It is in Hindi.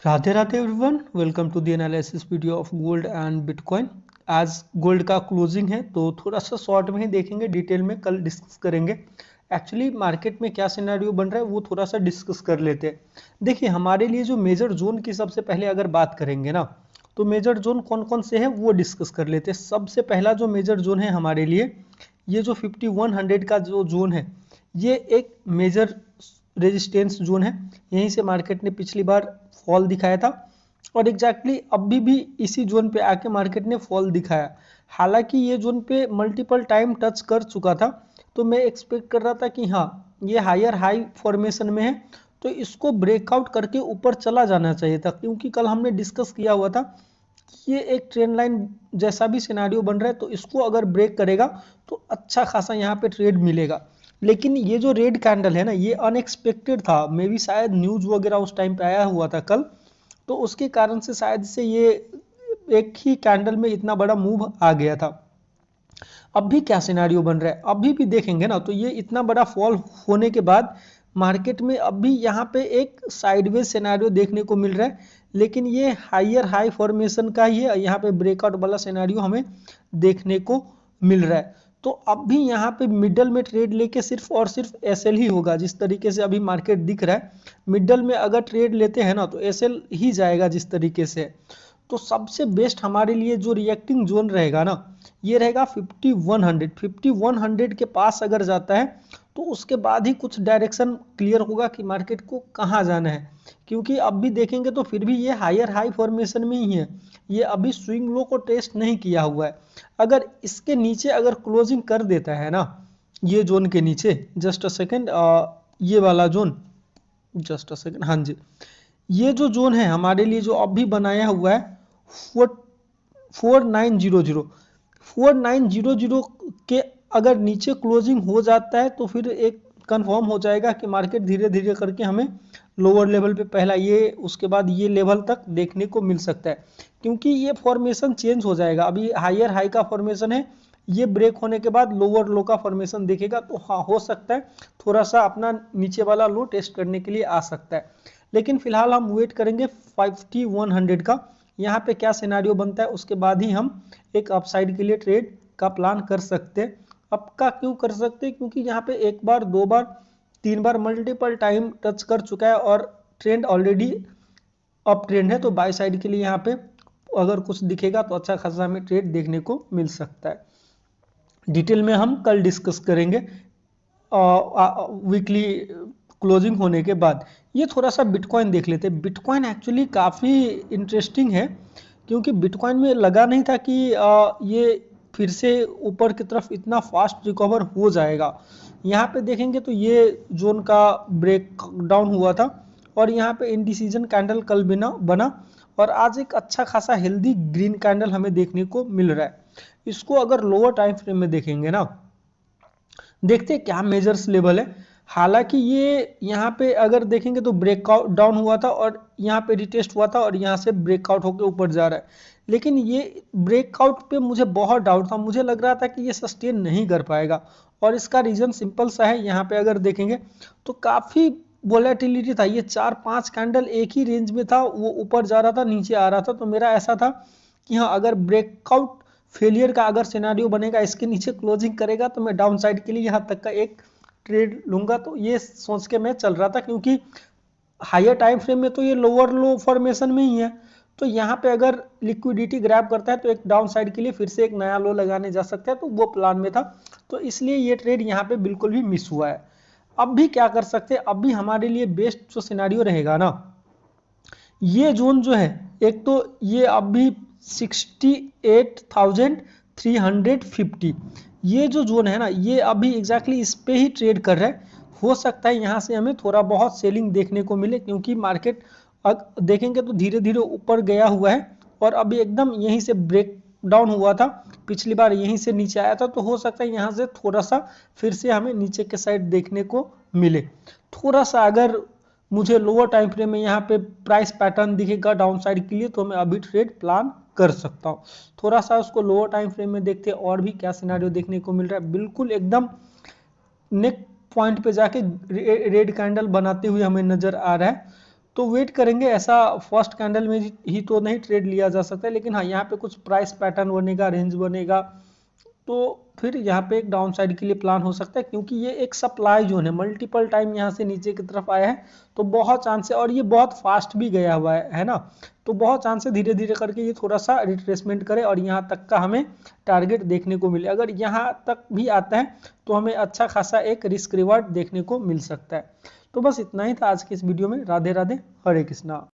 Radhe Radhe everyone, welcome to the analysis video of gold and bitcoin. आज गोल्ड का क्लोजिंग है तो थोड़ा सा शॉर्ट में ही देखेंगे, डिटेल में कल डिस्कस करेंगे। एक्चुअली मार्केट में क्या सिनेरियो बन रहा है वो थोड़ा सा डिस्कस कर लेते हैं। देखिए, हमारे लिए जो मेजर जोन की सबसे पहले अगर बात करेंगे ना, तो मेजर जोन कौन कौन से हैं वो डिस्कस कर लेते हैं। सबसे पहला जो मेजर जोन है हमारे लिए, ये जो 5100 का जो जोन है, ये एक मेजर रेजिस्टेंस जोन है। यहीं से मार्केट ने पिछली बार फॉल दिखाया था और एग्जैक्टली अभी भी इसी जोन पे आके मार्केट ने फॉल दिखाया। हालांकि ये जोन पे मल्टीपल टाइम टच कर चुका था, तो मैं एक्सपेक्ट कर रहा था कि हाँ, ये हायर हाई फॉर्मेशन में है तो इसको ब्रेकआउट करके ऊपर चला जाना चाहिए था, क्योंकि कल हमने डिस्कस किया हुआ था कि ये एक ट्रेंड लाइन जैसा भी सिनारियो बन रहा है, तो इसको अगर ब्रेक करेगा तो अच्छा खासा यहाँ पे ट्रेड मिलेगा। लेकिन ये जो रेड कैंडल है ना, ये अनएक्सपेक्टेड था। मे भी शायद न्यूज वगैरह उस टाइम पे आया हुआ था कल, तो उसके कारण से शायद से ये एक ही कैंडल में इतना बड़ा मूव आ गया था। अब भी क्या सिनारियो बन रहा है, अभी भी देखेंगे ना, तो ये इतना बड़ा फॉल होने के बाद मार्केट में अभी यहाँ पे एक साइडवेज सिनारियो देखने को मिल रहा है। लेकिन ये हायर हाई फॉर्मेशन का ही है, यहाँ पे ब्रेकआउट वाला सिनारियो हमें देखने को मिल रहा है। तो अब भी यहाँ पे मिडल में ट्रेड लेके सिर्फ और सिर्फ एसएल ही होगा। जिस तरीके से अभी मार्केट दिख रहा है, मिडल में अगर ट्रेड लेते हैं ना तो एसएल ही जाएगा जिस तरीके से। तो सबसे बेस्ट हमारे लिए जो रिएक्टिंग जोन रहेगा ना, ये रहेगा 5100 के पास अगर जाता है तो उसके बाद ही कुछ डायरेक्शन क्लियर होगा कि मार्केट को कहाँ जाना है। क्योंकि अब भी देखेंगे तो फिर भी ये हायर हाई फॉर्मेशन में ही है, ये अभी स्विंग लो को टेस्ट नहीं किया हुआ है। अगर इसके नीचे अगर क्लोजिंग कर देता है ना, ये जोन के नीचे, जस्ट अ सेकेंड, ये वाला जोन, जस्ट अ सेकेंड, हाँ जी, ये जो जोन है हमारे लिए जो अभी बनाया हुआ है 4900, 4900 के अगर नीचे क्लोजिंग हो जाता है तो फिर एक कंफर्म हो जाएगा कि मार्केट धीरे धीरे करके हमें लोअर लेवल पे पहला ये, उसके बाद ये लेवल तक देखने को मिल सकता है। क्योंकि ये फॉर्मेशन चेंज हो जाएगा। अभी हायर हाई का फॉर्मेशन है, ये ब्रेक होने के बाद लोअर लो का फॉर्मेशन देखेगा, तो हाँ, हो सकता है थोड़ा सा अपना नीचे वाला लो टेस्ट करने के लिए आ सकता है। लेकिन फिलहाल हम वेट करेंगे 5100 का, यहाँ पे क्या सिनारियो बनता है, उसके बाद ही हम एक अपसाइड के लिए ट्रेड का प्लान कर सकते हैं। अब का क्यों कर सकते हैं, क्योंकि यहाँ पे एक बार, दो बार, तीन बार मल्टीपल टाइम टच कर चुका है और ट्रेंड ऑलरेडी अप ट्रेंड है। तो बाय साइड के लिए यहाँ पे अगर कुछ दिखेगा तो अच्छा खासा हमें ट्रेड देखने को मिल सकता है। डिटेल में हम कल डिस्कस करेंगे वीकली क्लोजिंग होने के बाद। ये थोड़ा सा बिटकॉइन देख लेते हैं। बिटकॉइन एक्चुअली काफ़ी इंटरेस्टिंग है, क्योंकि बिटकॉइन में लगा नहीं था कि ये फिर से ऊपर की तरफ इतना फास्ट रिकवर हो जाएगा। यहाँ पे देखेंगे तो ये जोन का ब्रेक डाउन हुआ था और यहाँ पे इंडिसीजन कैंडल कल बिना बना और आज एक अच्छा खासा हेल्दी ग्रीन कैंडल हमें देखने को मिल रहा है। इसको अगर लोअर टाइम फ्रेम में देखेंगे ना, देखते हैं क्या मेजर्स लेवल है। हालांकि ये यहाँ पे अगर देखेंगे तो ब्रेकआउट डाउन हुआ था और यहाँ पे रिटेस्ट हुआ था और यहाँ से ब्रेकआउट होकर ऊपर जा रहा है। लेकिन ये ब्रेकआउट पे मुझे बहुत डाउट था, मुझे लग रहा था कि ये सस्टेन नहीं कर पाएगा। और इसका रीजन सिंपल सा है, यहाँ पे अगर देखेंगे तो काफ़ी वोलेटिलिटी था। ये 4-5 कैंडल एक ही रेंज में था, वो ऊपर जा रहा था, नीचे आ रहा था। तो मेरा ऐसा था कि हाँ, अगर ब्रेकआउट फेलियर का अगर सिनेरियो बनेगा, इसके नीचे क्लोजिंग करेगा, तो मैं डाउन साइड के लिए यहाँ तक का एक ट्रेड लूंगा। तो ये सोच के मैं चल रहा था, क्योंकि हायर टाइम फ्रेम में तो ये लोअर लो फॉर्मेशन में ही है। तो यहाँ पे अगर लिक्विडिटी ग्रैब करता है तो एक डाउन साइड के लिए फिर से एक नया लो लगाने जा सकता है, तो वो प्लान में था। तो इसलिए ये ट्रेड यहाँ पे बिल्कुल भी मिस हुआ है। अब भी क्या कर सकते हैं, अब भी हमारे लिए बेस्ट जो सिनेरियो रहेगा ना, ये जोन जो है, एक तो ये अभी 68,350, ये जो जोन है ना, ये अभी एग्जैक्टली इस पे ही ट्रेड कर रहा है। हो सकता है यहाँ से हमें थोड़ा बहुत सेलिंग देखने को मिले, क्योंकि मार्केट देखेंगे तो धीरे धीरे ऊपर गया हुआ है और अभी एकदम यहीं से ब्रेक डाउन हुआ था। पिछली बार यहीं से नीचे आया था, तो हो सकता है यहाँ से थोड़ा सा फिर से हमें नीचे के साइड देखने को मिले। थोड़ा सा अगर मुझे लोअर टाइम फ्रेम में यहाँ पे प्राइस पैटर्न दिखेगा डाउन साइड के लिए, तो मैं अभी ट्रेड प्लान कर सकता हूँ। थोड़ा सा उसको लोअर टाइम फ्रेम में देखते हैं और भी क्या सिनेरियो देखने को मिल रहा है। बिल्कुल एकदम नेक पॉइंट पे जाके रेड कैंडल बनाते हुए हमें नजर आ रहा है। तो वेट करेंगे, ऐसा फर्स्ट कैंडल में ही तो नहीं ट्रेड लिया जा सकता है, लेकिन हाँ यहाँ पे कुछ प्राइस पैटर्न बनेगा, रेंज बनेगा, तो फिर यहाँ पे एक डाउन साइड के लिए प्लान हो सकता है, क्योंकि ये एक सप्लाई जोन है, मल्टीपल टाइम यहाँ से नीचे की तरफ आया है, तो बहुत चांस है, और ये बहुत फास्ट भी गया हुआ है ना, तो बहुत चांस है धीरे धीरे करके ये थोड़ा सा रिट्रेसमेंट करे और यहाँ तक का हमें टारगेट देखने को मिले। अगर यहाँ तक भी आता है तो हमें अच्छा खासा एक रिस्क रिवार्ड देखने को मिल सकता है। तो बस इतना ही था आज की इस वीडियो में। राधे राधे, हरे कृष्णा।